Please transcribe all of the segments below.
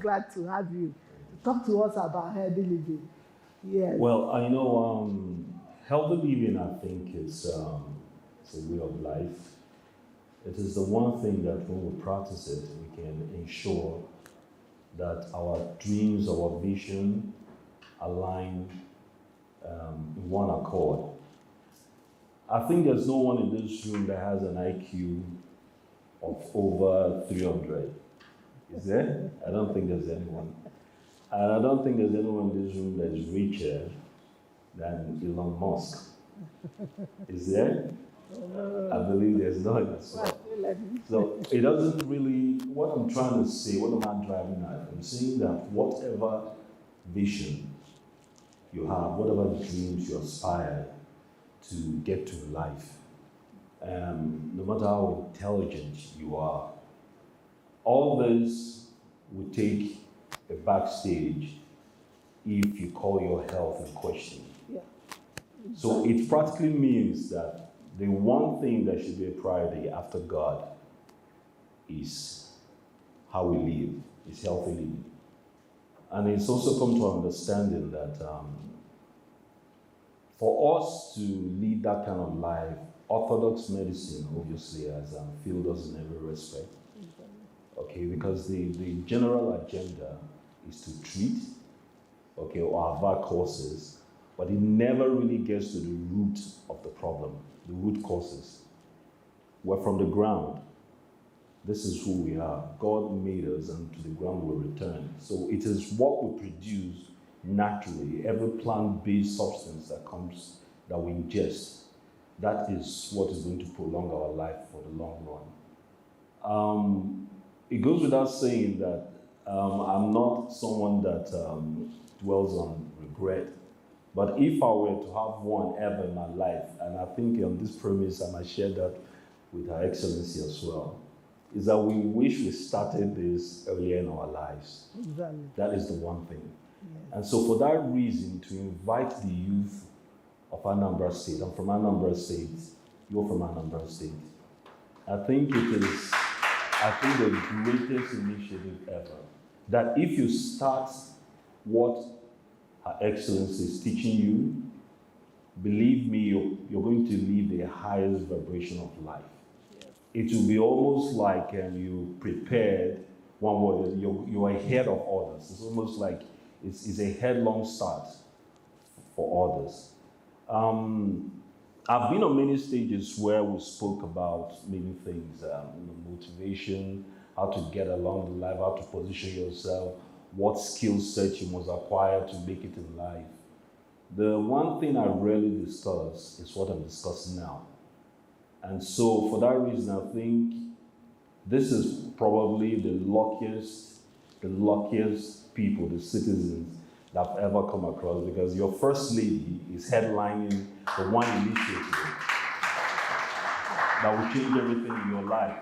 glad to have you. Talk to us about healthy living. Yes. Well, I know healthy living, I think, is a way of life. It is the one thing that when we practice it, we can ensure that our dreams, our vision align in one accord. I think there's no one in this room that has an IQ of over 300. Is there? I don't think there's anyone. And I don't think there's anyone in this room that is richer than Elon Musk. Is there? I believe there's none as well. So it doesn't really, what I'm trying to say, what am I driving at? I'm saying that whatever vision you have, whatever dreams you aspire to get to life, no matter how intelligent you are, all this will take a backstage if you call your health in question. Yeah. So it practically means that the one thing that should be a priority after God is how we live, is healthy living. And it's also come to understanding that for us to lead that kind of life, orthodox medicine obviously has failed us in every respect. Okay, because the general agenda is to treat, okay, or avert causes, but it never really gets to the root of the problem, the root causes. We're from the ground. This is who we are. God made us, and to the ground we'll return. So it is what we produce naturally. Every plant-based substance that comes, that we ingest, that is what is going to prolong our life for the long run. It goes without saying that I'm not someone that dwells on regret. But if I were to have one ever in my life, and I think on this premise I might share that with Her Excellency as well, is that we wish we started this earlier in our lives. Exactly. That is the one thing. Yes. And so for that reason, to invite the youth of Anambra State, I'm from Anambra State, you're from Anambra State, I think it is, the greatest initiative ever. That if you start what Her Excellency is teaching you, believe me, you're going to live the highest vibration of life. It will be almost like you prepared, one word, you're ahead of others. It's almost like it's a headlong start for others. I've been on many stages where we spoke about many things, motivation, how to get along in life, how to position yourself, what skill set you must acquire to make it in life. The one thing I rarely discuss is what I'm discussing now. And so for that reason, I think this is probably the luckiest people, the citizens that I've ever come across, because your first lady is headlining the one initiative that will change everything in your life.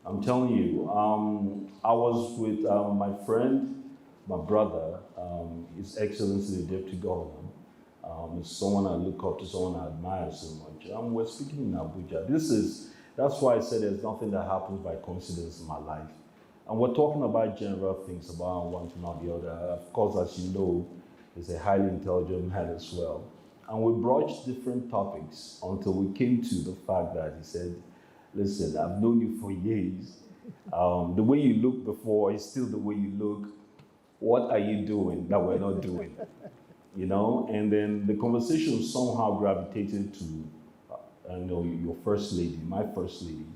I'm telling you, I was with my friend, my brother, His Excellency the Deputy Governor. Is someone I look up to, someone I admire so much. We're speaking in Abuja. That's why I said there's nothing that happens by coincidence in my life. And we're talking about general things, about one thing or the other. Of course, as you know, he's a highly intelligent man as well. And we broached different topics until we came to the fact that he said, listen, I've known you for years. The way you looked before is still the way you look. What are you doing that we're not doing? You know, and then the conversation somehow gravitated to, your first lady, my first lady,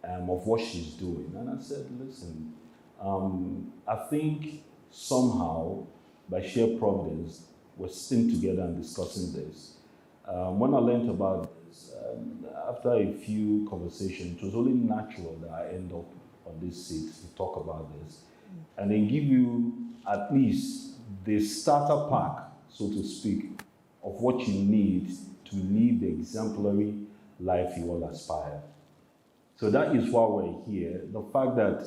of what she's doing. And I said, listen, I think somehow, by sheer providence, we're sitting together and discussing this. When I learned about this, after a few conversations, it was only natural that I end up on this seat to talk about this, and then give you at least the starter pack, so to speak, of what you need to live the exemplary life you all aspire. So that is why we're here. The fact that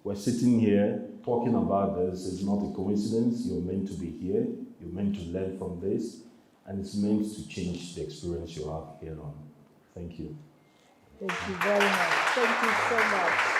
we're sitting here talking about this is not a coincidence. You're meant to be here. You're meant to learn from this. And it's meant to change the experience you have here on. Thank you. Thank you very much. Thank you so much.